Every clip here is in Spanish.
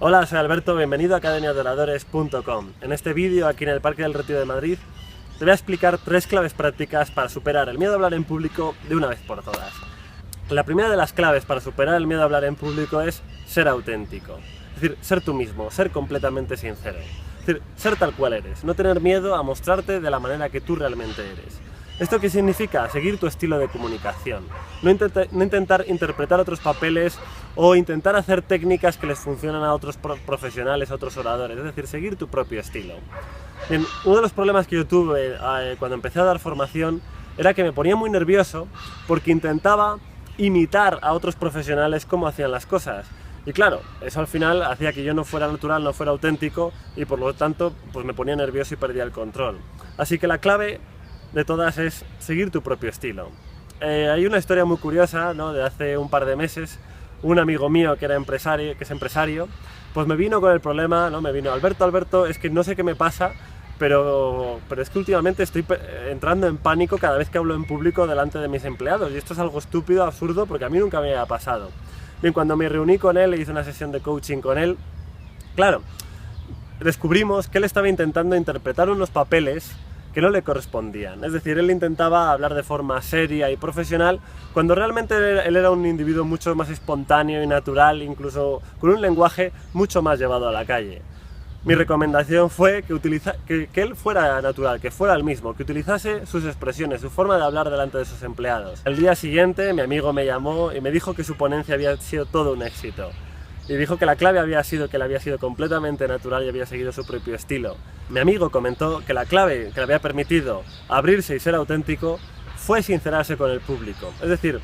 Hola, soy Alberto, bienvenido a academiadeoradores.com. En este vídeo, aquí en el Parque del Retiro de Madrid, te voy a explicar 3 claves prácticas para superar el miedo a hablar en público de una vez por todas. La primera de las claves para superar el miedo a hablar en público es ser auténtico. Es decir, ser tú mismo, ser completamente sincero. Es decir, ser tal cual eres, no tener miedo a mostrarte de la manera que tú realmente eres. ¿Esto qué significa? Seguir tu estilo de comunicación. No intentar interpretar otros papeles o intentar hacer técnicas que les funcionan a otros profesionales, a otros oradores. Es decir, seguir tu propio estilo. Bien, uno de los problemas que yo tuve cuando empecé a dar formación era que me ponía muy nervioso porque intentaba imitar a otros profesionales cómo hacían las cosas. Y claro, eso al final hacía que yo no fuera natural, no fuera auténtico y por lo tanto pues me ponía nervioso y perdía el control. Así que la clave de todas es seguir tu propio estilo. Hay una historia muy curiosa, ¿no? De hace un par de meses, un amigo mío que es empresario, pues me vino con el problema, ¿no? Me vino, Alberto, es que no sé qué me pasa, pero es que últimamente estoy entrando en pánico cada vez que hablo en público delante de mis empleados, y esto es algo estúpido, absurdo, porque a mí nunca me había pasado. Bien, cuando me reuní con él e hice una sesión de coaching con él, claro, descubrimos que él estaba intentando interpretar unos papeles que no le correspondían. Es decir, él intentaba hablar de forma seria y profesional cuando realmente él era un individuo mucho más espontáneo y natural, incluso con un lenguaje mucho más llevado a la calle. Mi recomendación fue que él fuera natural, que fuera el mismo, que utilizase sus expresiones, su forma de hablar delante de sus empleados. El día siguiente mi amigo me llamó y me dijo que su ponencia había sido todo un éxito. Y dijo que la clave había sido que él había sido completamente natural y había seguido su propio estilo. Mi amigo comentó que la clave que le había permitido abrirse y ser auténtico fue sincerarse con el público. Es decir,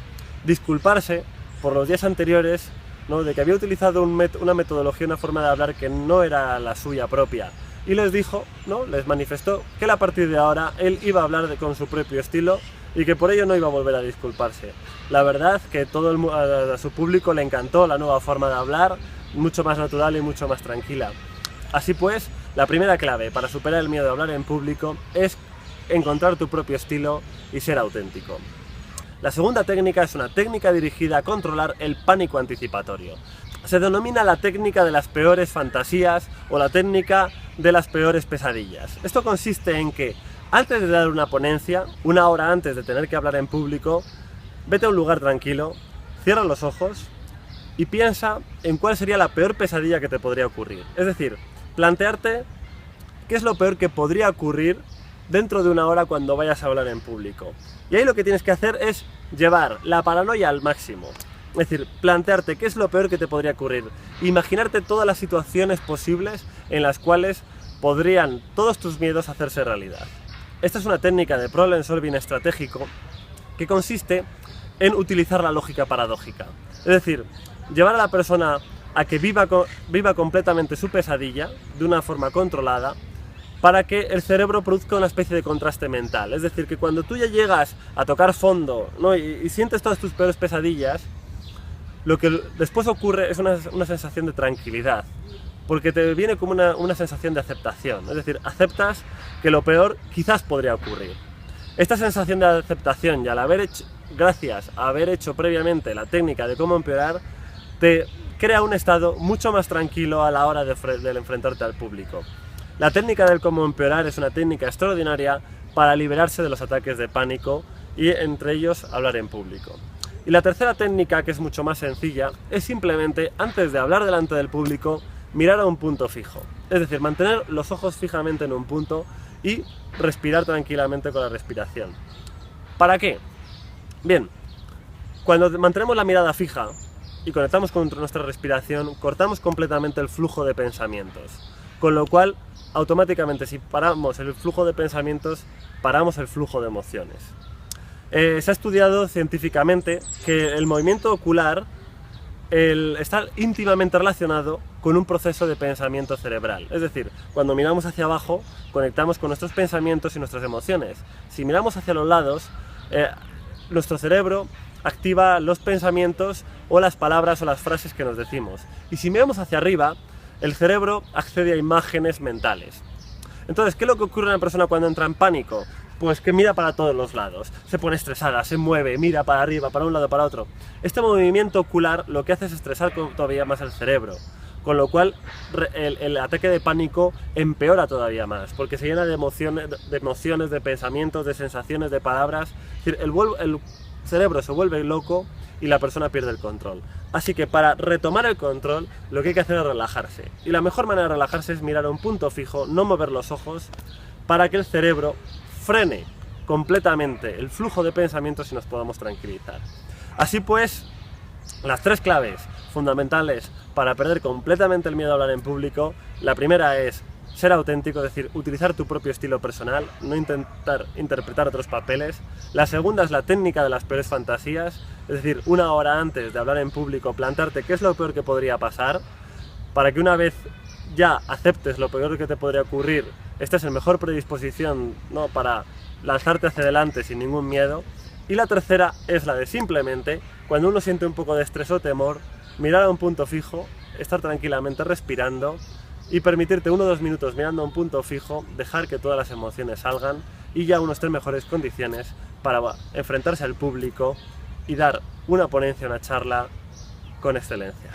disculparse por los días anteriores, ¿no? De que había utilizado una metodología, una forma de hablar que no era la suya propia. Y les dijo, ¿no? Les manifestó que a partir de ahora él iba a hablar con su propio estilo y que por ello no iba a volver a disculparse. La verdad que a su público le encantó la nueva forma de hablar, mucho más natural y mucho más tranquila. Así pues, la primera clave para superar el miedo a hablar en público es encontrar tu propio estilo y ser auténtico. La segunda técnica es una técnica dirigida a controlar el pánico anticipatorio. Se denomina la técnica de las peores fantasías o la técnica de las peores pesadillas. Esto consiste en que antes de dar una ponencia, una hora antes de tener que hablar en público, vete a un lugar tranquilo, cierra los ojos y piensa en cuál sería la peor pesadilla que te podría ocurrir. Es decir, plantearte qué es lo peor que podría ocurrir dentro de una hora cuando vayas a hablar en público. Y ahí lo que tienes que hacer es llevar la paranoia al máximo. Es decir, plantearte qué es lo peor que te podría ocurrir. Imaginarte todas las situaciones posibles en las cuales podrían todos tus miedos hacerse realidad. Esta es una técnica de problem solving estratégico que consiste en utilizar la lógica paradójica. Es decir, llevar a la persona a que viva completamente su pesadilla de una forma controlada para que el cerebro produzca una especie de contraste mental. Es decir, que cuando tú ya llegas a tocar fondo, ¿no? y sientes todas tus peores pesadillas, lo que después ocurre es una sensación de tranquilidad, porque te viene como una sensación de aceptación. Es decir, aceptas que lo peor quizás podría ocurrir. Esta sensación de aceptación y gracias a haber hecho previamente la técnica de cómo empeorar, te crea un estado mucho más tranquilo a la hora de enfrentarte al público. La técnica del cómo empeorar es una técnica extraordinaria para liberarse de los ataques de pánico y entre ellos hablar en público. Y la tercera técnica, que es mucho más sencilla, es simplemente antes de hablar delante del público mirar a un punto fijo. Es decir, mantener los ojos fijamente en un punto y respirar tranquilamente con la respiración. ¿Para qué? Bien, cuando mantenemos la mirada fija y conectamos con nuestra respiración, cortamos completamente el flujo de pensamientos, con lo cual automáticamente si paramos el flujo de pensamientos, paramos el flujo de emociones. Se ha estudiado científicamente que el movimiento ocular está íntimamente relacionado con un proceso de pensamiento cerebral. Es decir, cuando miramos hacia abajo, conectamos con nuestros pensamientos y nuestras emociones. Si miramos hacia los lados, nuestro cerebro activa los pensamientos o las palabras o las frases que nos decimos. Y si miramos hacia arriba, el cerebro accede a imágenes mentales. Entonces, ¿qué es lo que ocurre a una persona cuando entra en pánico? Pues que mira para todos los lados, se pone estresada, se mueve, mira para arriba, para un lado, para otro. Este movimiento ocular lo que hace es estresar todavía más el cerebro, con lo cual el ataque de pánico empeora todavía más, porque se llena de emociones, de pensamientos, de sensaciones, de palabras. Es decir, el cerebro se vuelve loco y la persona pierde el control. Así que para retomar el control, lo que hay que hacer es relajarse. Y la mejor manera de relajarse es mirar a un punto fijo, no mover los ojos, para que el cerebro frene completamente el flujo de pensamientos y nos podamos tranquilizar. Así pues, las 3 claves fundamentales para perder completamente el miedo a hablar en público: la primera es ser auténtico, es decir, utilizar tu propio estilo personal, no intentar interpretar otros papeles. La segunda es la técnica de las peores fantasías, es decir, 1 hora antes de hablar en público, plantarte qué es lo peor que podría pasar, para que una vez ya aceptes lo peor que te podría ocurrir, estés en mejor predisposición, ¿no?, para lanzarte hacia adelante sin ningún miedo. Y la tercera es la de simplemente, cuando uno siente un poco de estrés o temor, mirar a un punto fijo, estar tranquilamente respirando y permitirte 1 o 2 minutos mirando a un punto fijo, dejar que todas las emociones salgan y ya uno esté en mejores condiciones para enfrentarse al público y dar una ponencia, una charla con excelencia.